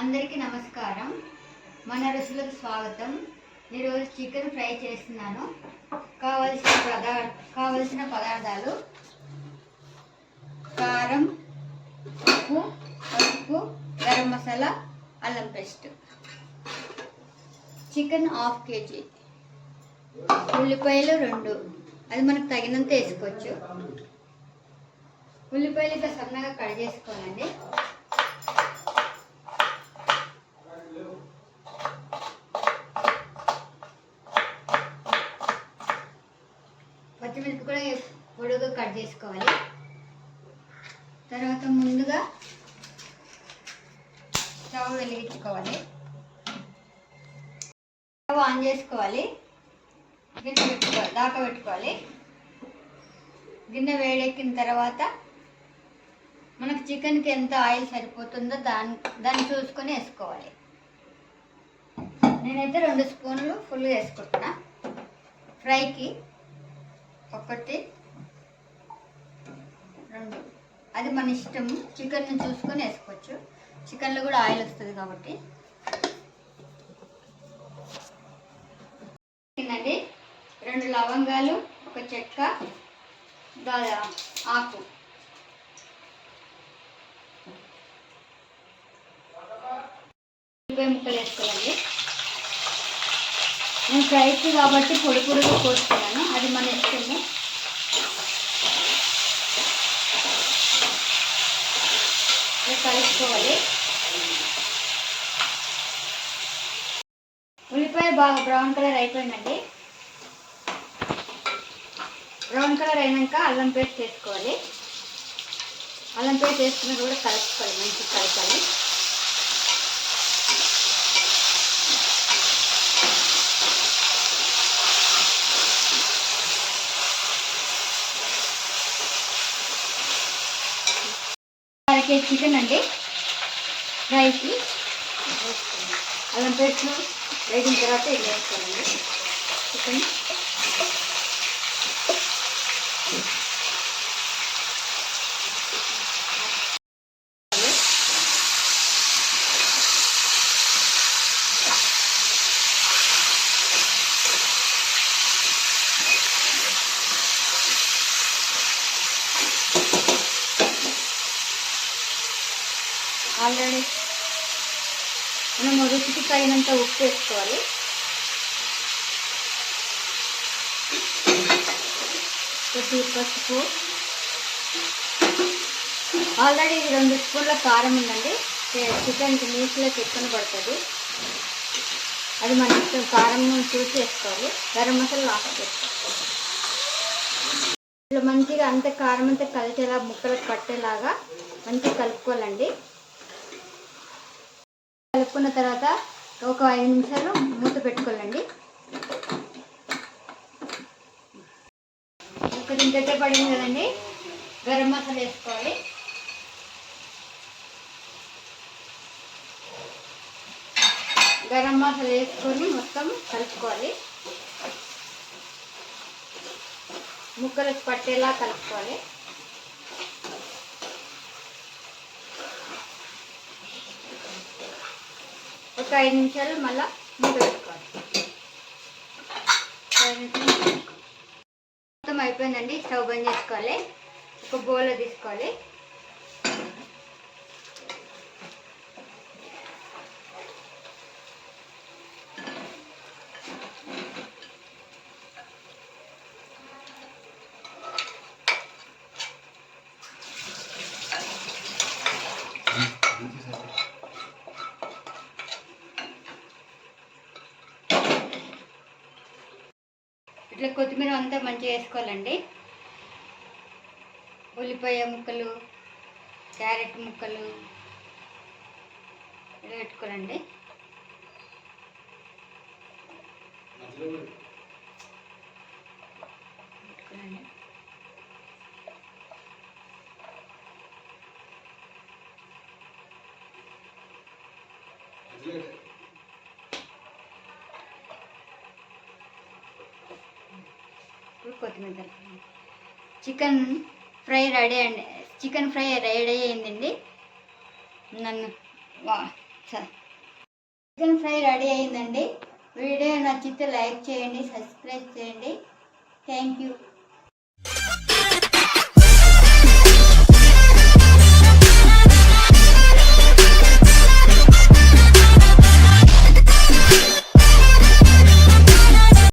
అందరికీ నమస్కారం. మన రుచులకు స్వాగతం. ఈరోజు చికెన్ ఫ్రై చేస్తున్నాను. కావలసిన పదార్థాలు కారం, ఉప్పు, పసుపు, గరం మసాలా, అల్లం పేస్ట్. చికెన్ 1/2 kg, ఉల్లిపాయలు 2, అది మనకు తగినంత వేసుకోవచ్చు. ఉల్లిపాయలు ఇట్లా సన్నగా కట్ చేసుకోవాలండి. పచ్చిమిరపకాయ కూడా పొడుగుగా కట్ చేసుకోవాలి. తర్వాత ముందుగా స్టవ్ వెలిగించుకోవాలి. స్టవ్ ఆన్ చేసుకోవాలి. గిన్నె పెట్టుకోవాలి. గిన్నె వేడెక్కిన తర్వాత మనకు చికెన్కి ఎంత ఆయిల్ సరిపోతుందో దాన్ని చూసుకొని వేసుకోవాలి. నేనైతే 2 స్పూన్లు ఫుల్గా వేసుకుంటున్నా. ఫ్రైకి 1, 2, అది మన ఇష్టము. చికెన్ని చూసుకొని వేసుకోవచ్చు. చికెన్లో కూడా ఆయిల్ వస్తుంది కాబట్టి. అండి 2 లవంగాలు, 1 చెక్క, ఆకు, ఉల్లిపాయ ముక్కలు వేసుకోవాలి. నేను ఫ్రైకి కాబట్టి పొడిగా కోసుకున్నాను, అది మన ఇష్టము. కలుపుకోవాలి. ఉల్లిపాయ బాగా బ్రౌన్ కలర్ అయిపోయిందండి. బ్రౌన్ కలర్ అయినాక అల్లం పేస్ట్ వేసుకోవాలి. అల్లం పేస్ట్ వేసుకున్నది కూడా కలుపుకోవాలి, మంచిగా కలపాలి. చికెన్ అండి ఫ్రైకి అల్లం పేస్ట్ వేగిన తర్వాత ఇది వేసుకోవాలండి. చికెన్ ఆల్రెడీ మనం రుచికి తగినంత ఉప్పు వేసుకోవాలి. కొద్దిగా పసుపు. ఆల్రెడీ 2 స్పూన్ల కారం ఉందండి. చికెన్కి నీసులోకి ఎక్కువ పడుతుంది, అది మన ఇష్టం. కారం చూసి వేసుకోవాలి. గరం మసాలా లాస్ట్ వేసుకోవాలి. ఇట్లా మంచిగా అంత కారం అంతా కలిసేలా ముక్కలకు పట్టేలాగా మంచిగా కలుపుకోవాలండి. కలుపుకున్న తర్వాత ఒక 5 నిమిషాలు మూత పెట్టుకోవాలండి. కొంచెం దగ్గర పడింది కదండి, గరం మసాలా వేసుకోవాలి. గరం మసాలా వేసుకొని మొత్తం కలుపుకోవాలి. ముక్కలకు పట్టేలా కలుపుకోవాలి. ఒక 5 నిమిషాలు మళ్ళీ మూత పెట్టుకోవాలి. మొత్తం అయిపోయిందండి. స్టవ్ బంద్ చేసుకోవాలి. ఒక బౌల్లో తీసుకోవాలి. ఇట్లా కొత్తిమీర అంతా మంచిగా వేసుకోవాలండి. ఉల్లిపాయ ముక్కలు, క్యారెట్ ముక్కలు ఇలా పెట్టుకోవాలండి. కొత్తిమీర. చికెన్ ఫ్రై రెడీ అయిందండి. నన్ను చికెన్ ఫ్రై రెడీ అయిందండి. వీడియో నచ్చితే లైక్ చేయండి, సబ్స్క్రైబ్ చేయండి. Thank you.